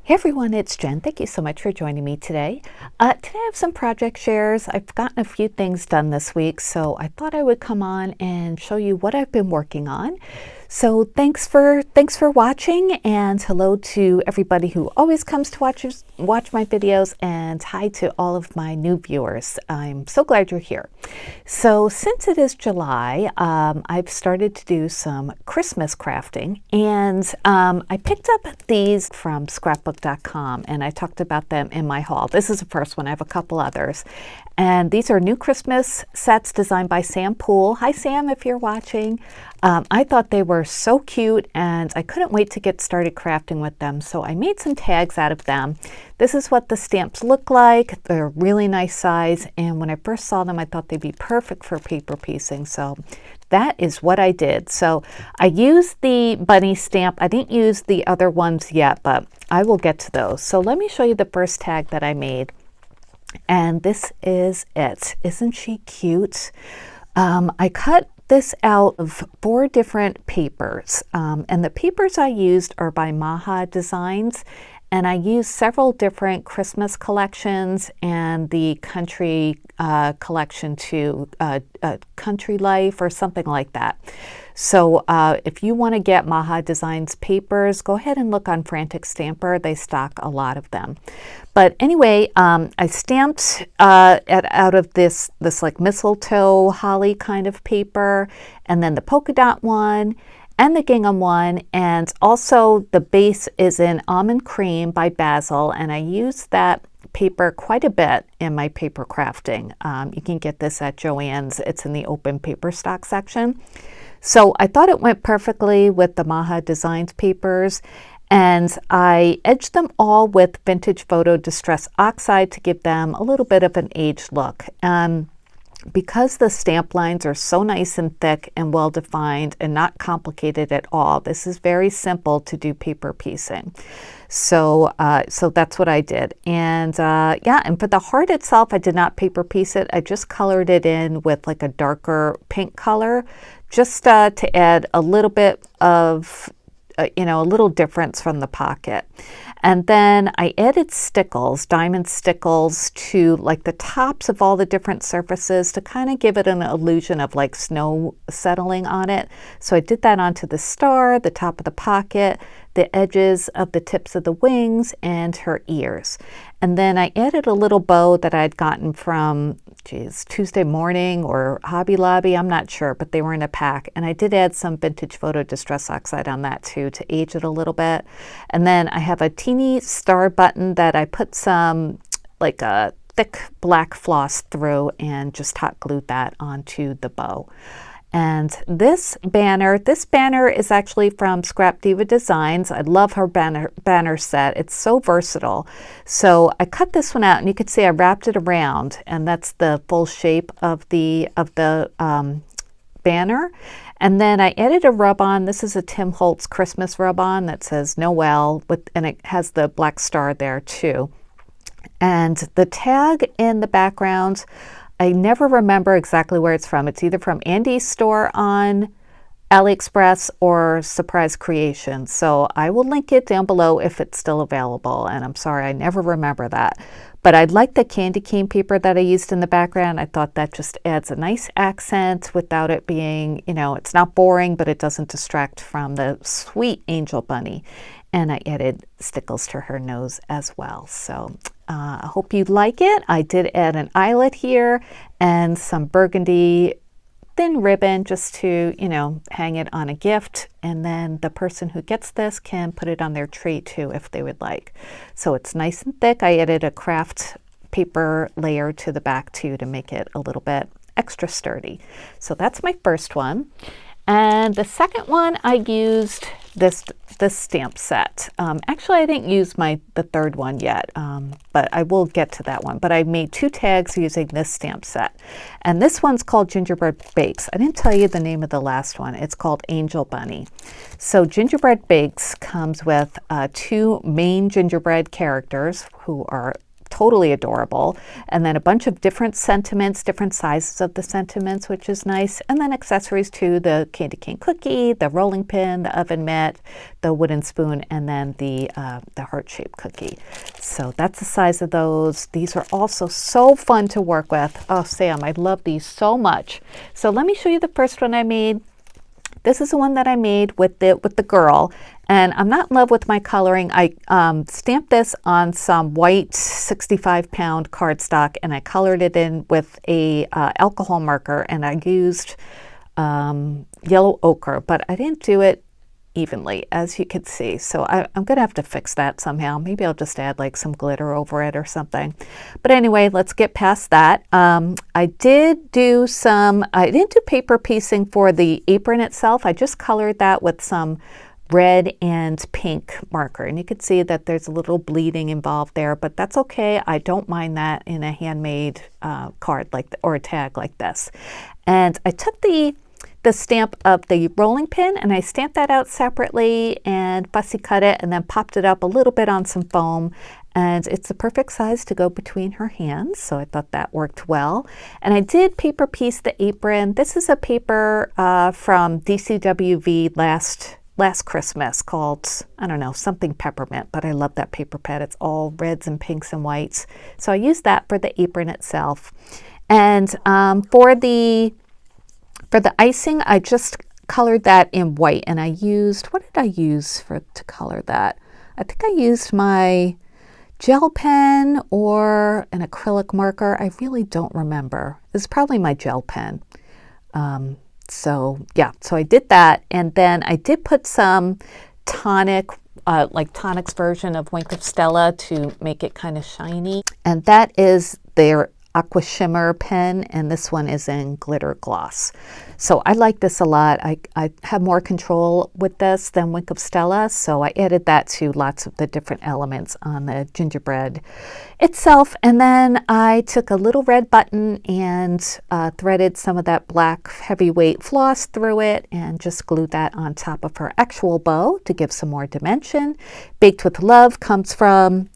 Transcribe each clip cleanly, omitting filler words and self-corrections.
Hey everyone, it's Jen. Thank you so much for joining me today. Today I have some project shares. I've gotten a few things done this week, so I thought I would come on and show you what I've been working on. So thanks for watching, and hello to everybody who always comes to watch my videos, and hi to all of my new viewers. I'm so glad you're here. So since it is July, I've started to do some Christmas crafting, and I picked up these from Scrapbook.com, and I talked about them in my haul. This is the first one. I have a couple others. And these are new Christmas sets designed by Sam Poole. Hi, Sam, if you're watching. I thought they were so cute, and I couldn't wait to get started crafting with them. So I made some tags out of them. This is what the stamps look like. They're really nice size. And when I first saw them, I thought they'd be perfect for paper piecing. So that is what I did. So I used the bunny stamp. I didn't use the other ones yet, but I will get to those. So let me show you the first tag that I made. And this is it. Isn't she cute? I cut this out of 4 different papers. And the papers I used are by Maha Designs. And I used several different Christmas collections and the country collection too, Country Life or something like that. So if you want to get Maha Designs papers, go ahead and look on Frantic Stamper. They stock a lot of them. But anyway, I stamped out of this like mistletoe holly kind of paper, and then the polka dot one, and the gingham one, and also the base is in Almond Cream by Basil, and I use that paper quite a bit in my paper crafting. You can get this at Joann's. It's in the open paper stock section. So I thought it went perfectly with the Maha Designs papers, and I edged them all with Vintage Photo Distress Oxide to give them a little bit of an aged look. Because the stamp lines are so nice and thick and well defined and not complicated at all, this is very simple to do paper piecing. So that's what I did. And yeah, and for the heart itself, I did not paper piece it. I just colored it in with like a darker pink color, just to add a little bit of a little difference from the pocket. And then I added stickles, diamond stickles, to like the tops of all the different surfaces to kind of give it an illusion of like snow settling on it. So I did that onto the star, the top of the pocket, the edges of the tips of the wings, and her ears. And then I added a little bow that I'd gotten from, Tuesday Morning or Hobby Lobby, I'm not sure, but they were in a pack. And I did add some Vintage Photo Distress Oxide on that too to age it a little bit. And then I have a teeny star button that I put some like a thick black floss through and just hot glued that onto the bow. And this banner is actually from Scrap Diva Designs. I love her banner set. It's so versatile. So I cut this one out, and you can see I wrapped it around, and that's the full shape of the banner. And then I added a rub-on. This is a Tim Holtz Christmas rub-on that says Noel, and it has the black star there too. And the tag in the background, I never remember exactly where it's from. It's either from Andy's store on AliExpress or Surprise Creations. So I will link it down below if it's still available. And I'm sorry, I never remember that. But I like the candy cane paper that I used in the background. I thought that just adds a nice accent without it being, it's not boring, but it doesn't distract from the sweet angel bunny. And I added stickles to her nose as well. So I hope you like it. I did add an eyelet here and some burgundy thin ribbon just to, hang it on a gift. And then the person who gets this can put it on their tree too if they would like. So it's nice and thick. I added a craft paper layer to the back too to make it a little bit extra sturdy. So that's my first one. And the second one, I used this stamp set. Actually, I didn't use the third one yet, but I will get to that one. But I made 2 tags using this stamp set. And this one's called Gingerbread Bakes. I didn't tell you the name of the last one. It's called Angel Bunny. So Gingerbread Bakes comes with 2 main gingerbread characters who are totally adorable. And then a bunch of different sentiments, different sizes of the sentiments, which is nice. And then accessories too, the candy cane cookie, the rolling pin, the oven mitt, the wooden spoon, and then the heart-shaped cookie. So that's the size of those. These are also so fun to work with. Oh, Sam, I love these so much. So let me show you the first one I made. This is the one that I made with the girl, and I'm not in love with my coloring. I stamped this on some white 65-pound cardstock, and I colored it in with a alcohol marker, and I used yellow ochre, but I didn't do it evenly, as you can see. So I'm going to have to fix that somehow. Maybe I'll just add like some glitter over it or something. But anyway, let's get past that. I didn't do paper piecing for the apron itself. I just colored that with some red and pink marker. And you can see that there's a little bleeding involved there, but that's okay. I don't mind that in a handmade card or a tag like this. And I took the stamp of the rolling pin and I stamped that out separately and fussy cut it and then popped it up a little bit on some foam, and it's the perfect size to go between her hands, so I thought that worked well. And I did paper piece the apron. This is a paper from DCWV last Christmas called, I don't know, something peppermint, but I love that paper pad. It's all reds and pinks and whites, so I used that for the apron itself. And for the icing, I just colored that in white, and I used, what did I use to color that? I think I used my gel pen or an acrylic marker. I really don't remember. It's probably my gel pen. So yeah, so I did that, and then I did put some tonic, like Tonic's version of Wink of Stella to make it kind of shiny, and that is their Aqua Shimmer pen, and this one is in glitter gloss. So I like this a lot. I have more control with this than Wink of Stella, so I added that to lots of the different elements on the gingerbread itself. And then I took a little red button and threaded some of that black heavyweight floss through it and just glued that on top of her actual bow to give some more dimension. Baked with Love comes from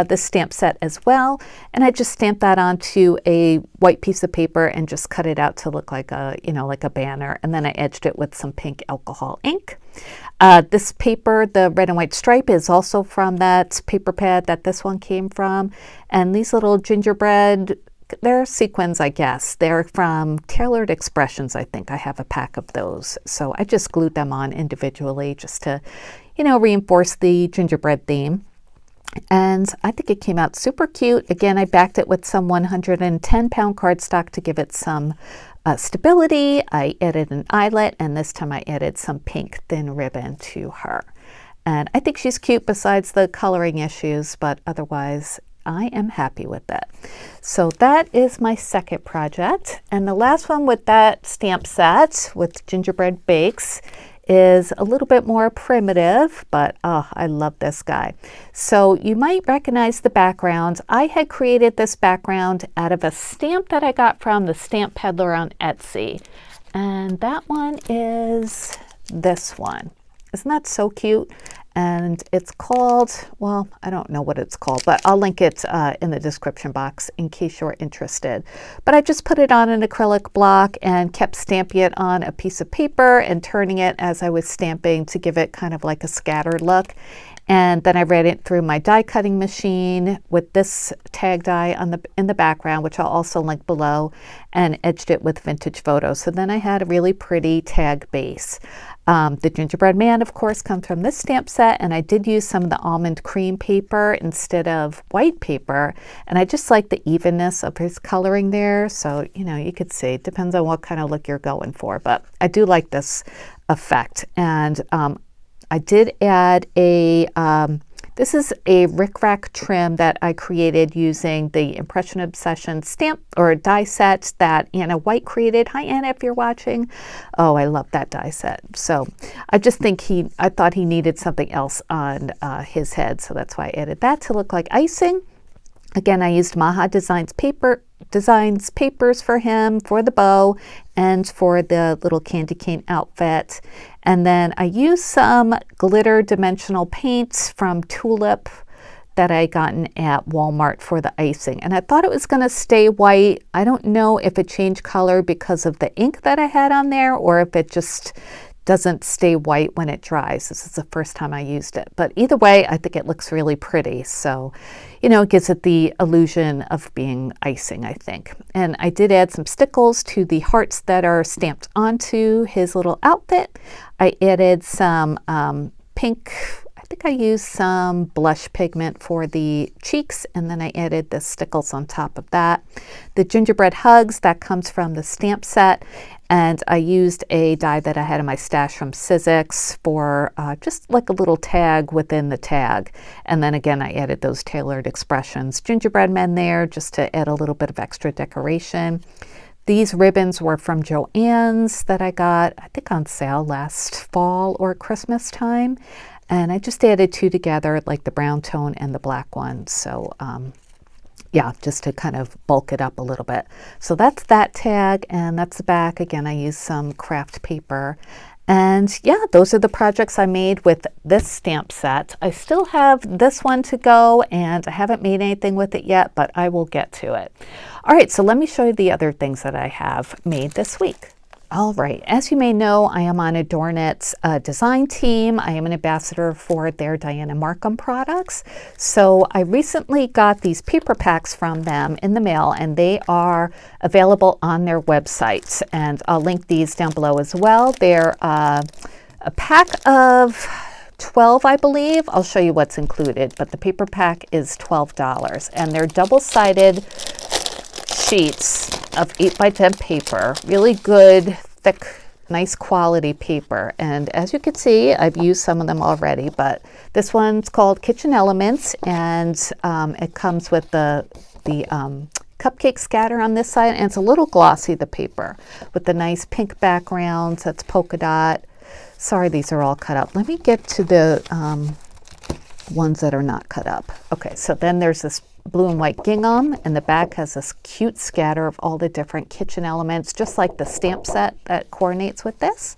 the stamp set as well, and I just stamped that onto a white piece of paper and just cut it out to look like a, like a banner, and then I edged it with some pink alcohol ink. This paper, the red and white stripe, is also from that paper pad that this one came from, and these little gingerbread, they're sequins, I guess. They're from Tailored Expressions, I think. I have a pack of those, so I just glued them on individually just to, reinforce the gingerbread theme. And I think it came out super cute. Again, I backed it with some 110-pound cardstock to give it some stability. I added an eyelet, and this time I added some pink thin ribbon to her. And I think she's cute besides the coloring issues, but otherwise I am happy with it. So that is my second project. And the last one with that stamp set with Gingerbread Bakes is a little bit more primitive, but oh, I love this guy. So you might recognize the background. I had created this background out of a stamp that I got from the Stamp Peddler on Etsy. And that one is this one. Isn't that so cute? And it's called, well, I don't know what it's called, but I'll link it in the description box in case you're interested. But I just put it on an acrylic block and kept stamping it on a piece of paper and turning it as I was stamping to give it kind of like a scattered look. And then I ran it through my die cutting machine with this tag die in the background, which I'll also link below, and edged it with vintage photos. So then I had a really pretty tag base. The gingerbread man, of course, comes from this stamp set, and I did use some of the almond cream paper instead of white paper, and I just like the evenness of his coloring there. So, you could see, it depends on what kind of look you're going for, but I do like this effect. And I did add this is a rickrack trim that I created using the Impression Obsession stamp or die set that Anna White created. Hi, Anna, if you're watching. Oh, I love that die set. So I just think I thought he needed something else on his head, so that's why I added that to look like icing. Again, I used Maha Designs papers for him for the bow and for the little candy cane outfit. And then I used some glitter dimensional paints from Tulip that I gotten at Walmart for the icing, and I thought it was going to stay white. I don't know if it changed color because of the ink that I had on there, or if it just doesn't stay white when it dries. This is the first time I used it, but either way, I think it looks really pretty. So, you know, it gives it the illusion of being icing, I think. And I did add some stickles to the hearts that are stamped onto his little outfit. I added some pink, I think I used some blush pigment for the cheeks, and then I added the stickles on top of that. The gingerbread hugs, that comes from the stamp set, and I used a die that I had in my stash from Sizzix for just like a little tag within the tag. And then again, I added those tailored expressions gingerbread men there just to add a little bit of extra decoration. These ribbons were from Joann's that I got, I think, on sale last fall or Christmas time. And I just added two together, like the brown tone and the black one. So yeah, just to kind of bulk it up a little bit. So that's that tag, and that's the back. Again, I used some craft paper. And yeah, those are the projects I made with this stamp set. I still have this one to go, and I haven't made anything with it yet, but I will get to it. All right, so let me show you the other things that I have made this week. All right, as you may know, I am on Adornit's design team. I am an ambassador for their Diana Markham products. So I recently got these paper packs from them in the mail, and they are available on their website. And I'll link these down below as well. They're a pack of 12, I believe. I'll show you what's included, but the paper pack is $12, and they're double-sided sheets of 8x10 paper, really good, thick, nice quality paper. And as you can see, I've used some of them already, but this one's called Kitchen Elements, and it comes with the cupcake scatter on this side, and it's a little glossy, the paper, with the nice pink background that's polka dot. Sorry, these are all cut up. Let me get to the ones that are not cut up. Okay, so then there's this blue and white gingham, and the back has this cute scatter of all the different kitchen elements, just like the stamp set that coordinates with this.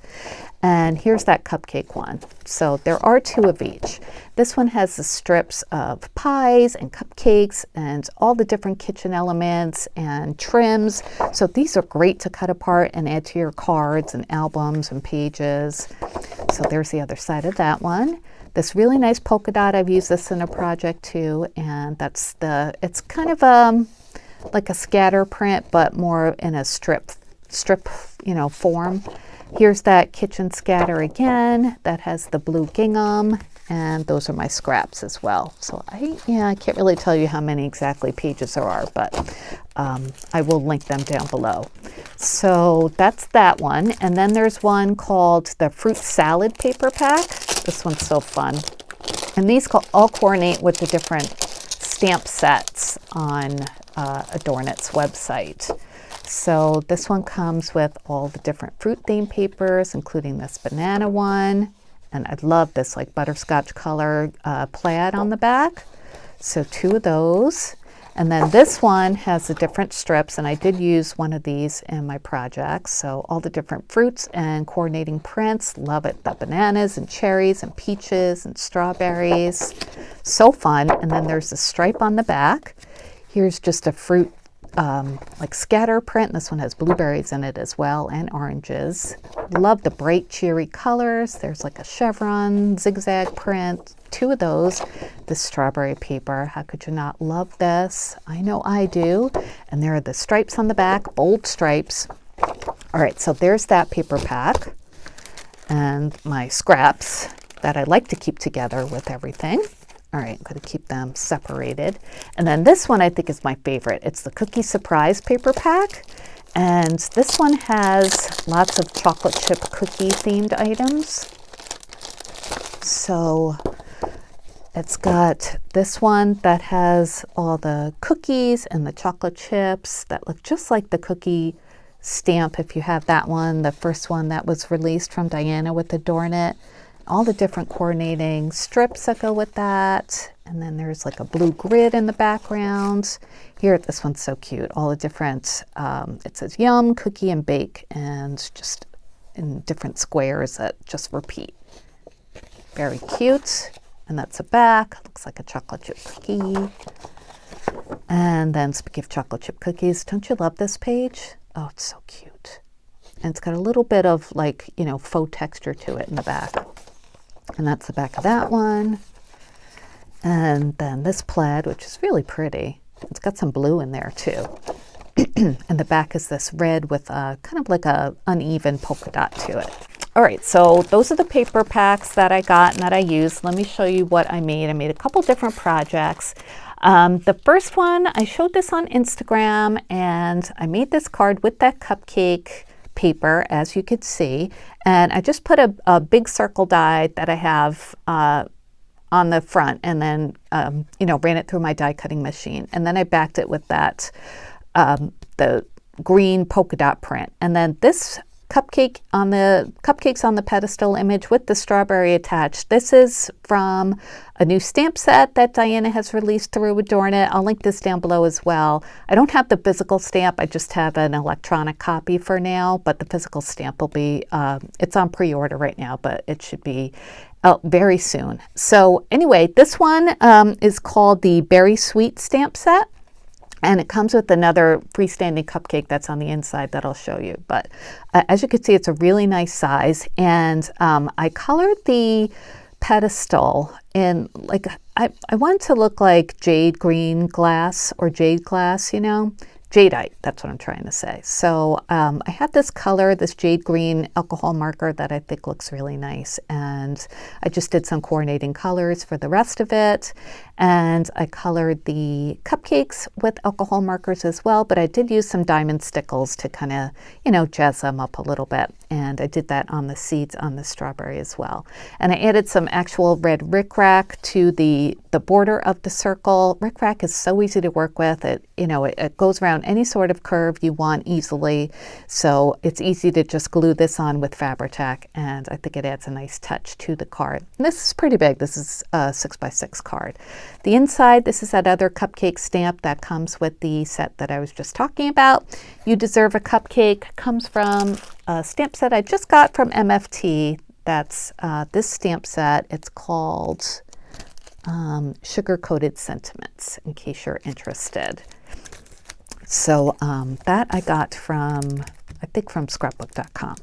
And here's that cupcake one. So there are two of each. This one has the strips of pies and cupcakes and all the different kitchen elements and trims. So these are great to cut apart and add to your cards and albums and pages. So there's the other side of that one. This really nice polka dot, I've used this in a project too, and it's kind of like a scatter print, but more in a strip, form. Here's that kitchen scatter again, that has the blue gingham, and those are my scraps as well. So I can't really tell you how many exactly pages there are, but I will link them down below. So that's that one, and then there's one called the fruit salad paper pack. This one's so fun. And these all coordinate with the different stamp sets on Adornit's website. So this one comes with all the different fruit themed papers, including this banana one. And I love this like butterscotch color plaid on the back. So two of those. And then this one has the different strips, and I did use one of these in my project. So all the different fruits and coordinating prints. Love it. The bananas and cherries and peaches and strawberries. So fun. And then there's a stripe on the back. Here's just a fruit like scatter print. This one has blueberries in it as well, and oranges. Love the bright cheery colors. There's like a chevron zigzag print, two of those. This strawberry paper, how could you not love this? I know I do. And there are the stripes on the back, bold stripes. All right, so there's that paper pack and my scraps that I like to keep together with everything. All right, I'm going to keep them separated. And then this one I think is my favorite. It's the Cookie Surprise paper pack. And this one has lots of chocolate chip cookie themed items. So it's got this one that has all the cookies and the chocolate chips that look just like the cookie stamp if you have that one, the first one that was released from Diana with Adornit. All the different coordinating strips that go with that. And then there's like a blue grid in the background. Here, this one's so cute. All the different, it says yum, cookie, and bake, and just in different squares that just repeat. Very cute. And that's a back. Looks like a chocolate chip cookie. And then speaking of chocolate chip cookies, don't you love this page? Oh, it's so cute. And it's got a little bit of like, you know, faux texture to it in the back. And that's the back of that one. And then this plaid, which is really pretty. It's got some blue in there too. And the back is this red with a kind of like a uneven polka dot to it. All right, so those are the paper packs that I got and that I used. Let me show you what I made. I made a couple different projects. The first one, I showed this on Instagram, and I made this card with that cupcake paper, as you could see. And I just put a big circle die that I have on the front, and then, you know, ran it through my die cutting machine. And then I backed it with that, the green polka dot print. And then this cupcakes on the pedestal image with the strawberry attached. This is from a new stamp set that Diana has released through Adorn It. I'll link this down below as well. I don't have the physical stamp. I just have an electronic copy for now, but the physical stamp will be, it's on pre-order right now, but it should be out very soon. So anyway, this one is called the Berry Sweet stamp set. And it comes with another freestanding cupcake that's on the inside that I'll show you. But as you can see, it's a really nice size. And I colored the pedestal in, like, I want it to look like jade green glass or jade glass, you know. Jadeite, that's what I'm trying to say. So I had this color, this jade green alcohol marker that I think looks really nice. And I just did some coordinating colors for the rest of it. And I colored the cupcakes with alcohol markers as well, but I did use some diamond stickles to kind of, you know, jazz them up a little bit. And I did that on the seeds on the strawberry as well. And I added some actual red rickrack to the border of the circle. Rickrack is so easy to work with. It, you know, it goes around any sort of curve you want easily. So it's easy to just glue this on with Fabri-Tac, and I think it adds a nice touch to the card. And this is pretty big. This is a 6x6 card. The inside, this is that other cupcake stamp that comes with the set that I was just talking about. You Deserve a Cupcake comes from a stamp set I just got from MFT. That's this stamp set. It's called Sugar Coated Sentiments, in case you're interested. So that I got from, I think, from scrapbook.com.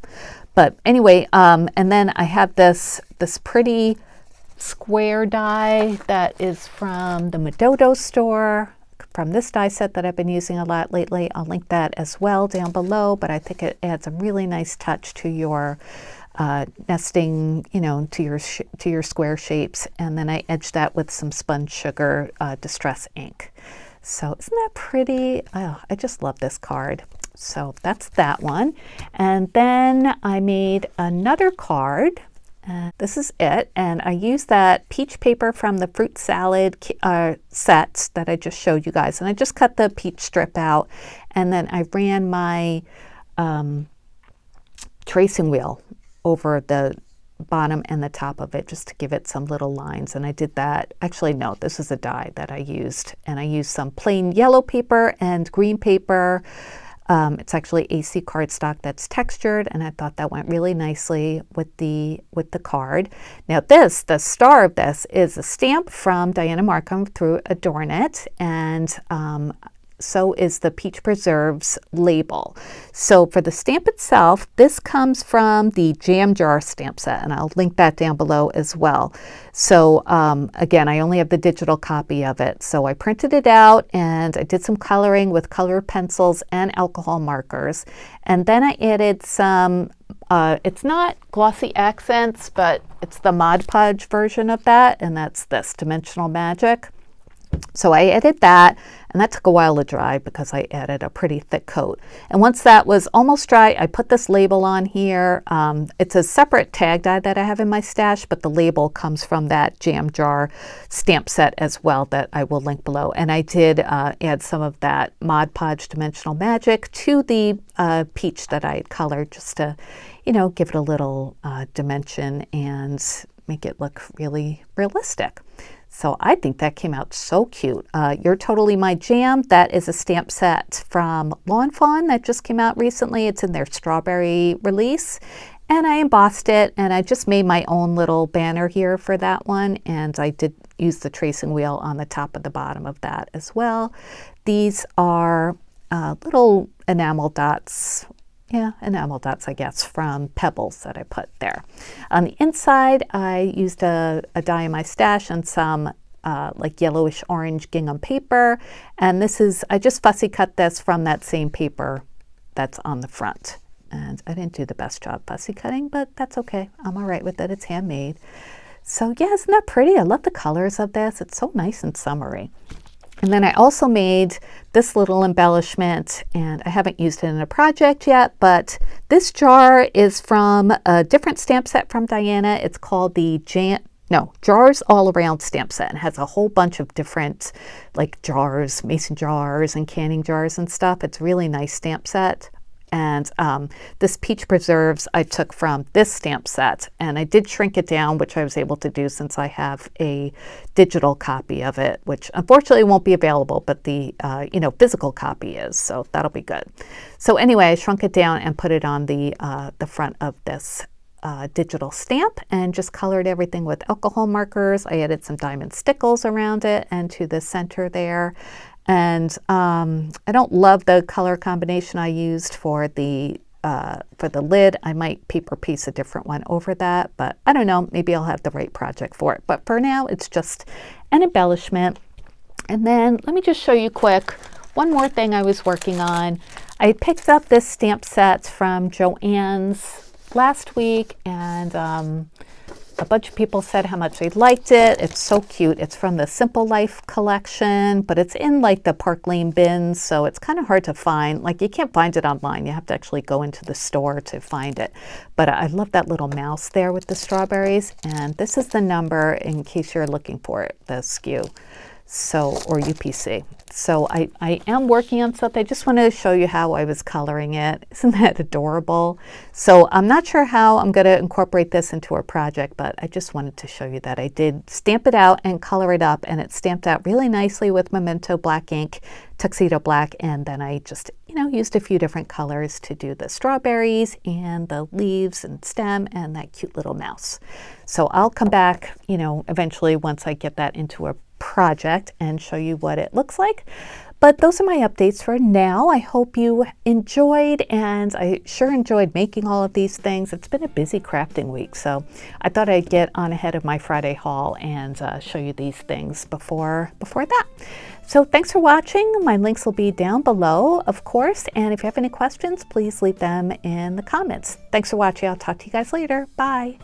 But anyway, and then I have this pretty square die that is from the Madodo store, from this die set that I've been using a lot lately. I'll link that as well down below, but I think it adds a really nice touch to your nesting, you know, to your square shapes. And then I edged that with some Sponge Sugar Distress ink. So isn't that pretty? Oh, I just love this card. So that's that one. And then I made another card. This is it, and I used that peach paper from the fruit salad sets that I just showed you guys, and I just cut the peach strip out, and then I ran my tracing wheel over the bottom and the top of it just to give it some little lines. And I did that, actually no, this is a die that I used, and I used some plain yellow paper and green paper. It's actually AC cardstock that's textured, and I thought that went really nicely with the card. Now the star of this is a stamp from Diana Markham through Adorn It, and so is the Peach Preserves label. So for the stamp itself, this comes from the Jam Jar stamp set, and I'll link that down below as well. So again, I only have the digital copy of it. So I printed it out, and I did some coloring with color pencils and alcohol markers. And then I added some, it's not glossy accents, but it's the Mod Podge version of that, and that's this, Dimensional Magic. So I added that, and that took a while to dry because I added a pretty thick coat. And once that was almost dry, I put this label on here. It's a separate tag die that I have in my stash, but the label comes from that Jam Jar stamp set as well that I will link below. And I did add some of that Mod Podge Dimensional Magic to the peach that I had colored just to, you know, give it a little dimension and make it look really realistic. So I think that came out so cute. You're Totally My Jam, that is a stamp set from Lawn Fawn that just came out recently. It's in their strawberry release. And I embossed it, and I just made my own little banner here for that one, and I did use the tracing wheel on the top of the bottom of that as well. These are little enamel dots. Yeah, enamel dots, I guess, from pebbles that I put there. On the inside, I used a die in my stash and some like yellowish orange gingham paper. And this is, I just fussy cut this from that same paper that's on the front. And I didn't do the best job fussy cutting, but that's okay. I'm all right with it. It's handmade. So yeah, isn't that pretty? I love the colors of this. It's so nice and summery. And then I also made this little embellishment, and I haven't used it in a project yet, but this jar is from a different stamp set from Diana. It's called the Jars All Around stamp set, and has a whole bunch of different like jars, mason jars and canning jars and stuff. It's a really nice stamp set. And this peach preserves I took from this stamp set, and I did shrink it down, which I was able to do since I have a digital copy of it, which unfortunately won't be available, but the physical copy is, so that'll be good. So anyway, I shrunk it down and put it on the front of this digital stamp and just colored everything with alcohol markers. I added some diamond stickles around it and to the center there. And I don't love the color combination I used for the lid. I might paper piece a different one over that, but I don't know, maybe I'll have the right project for it. But for now, it's just an embellishment. And then let me just show you quick one more thing I was working on. I picked up this stamp set from Joann's last week, and a bunch of people said how much they liked it. It's so cute. It's from the Simple Life collection, but it's in like the Park Lane bins, so it's kind of hard to find. Like, you can't find it online. You have to actually go into the store to find it. But I love that little mouse there with the strawberries. And this is the number in case you're looking for it, the SKU. So, or UPC. So I am working on something. I just wanted to show you how I was coloring it. Isn't that adorable? So I'm not sure how I'm going to incorporate this into a project, but I just wanted to show you that I did stamp it out and color it up, and it's stamped out really nicely with Memento black ink, Tuxedo black, and then I just, used a few different colors to do the strawberries and the leaves and stem and that cute little mouse. So I'll come back, eventually once I get that into a project and show you what it looks like. But those are my updates for now. I hope you enjoyed, and I sure enjoyed making all of these things. It's been a busy crafting week, so I thought I'd get on ahead of my Friday haul and show you these things before that. So thanks for watching. My links will be down below, of course, and if you have any questions, please leave them in the comments. Thanks for watching. I'll talk to you guys later. Bye.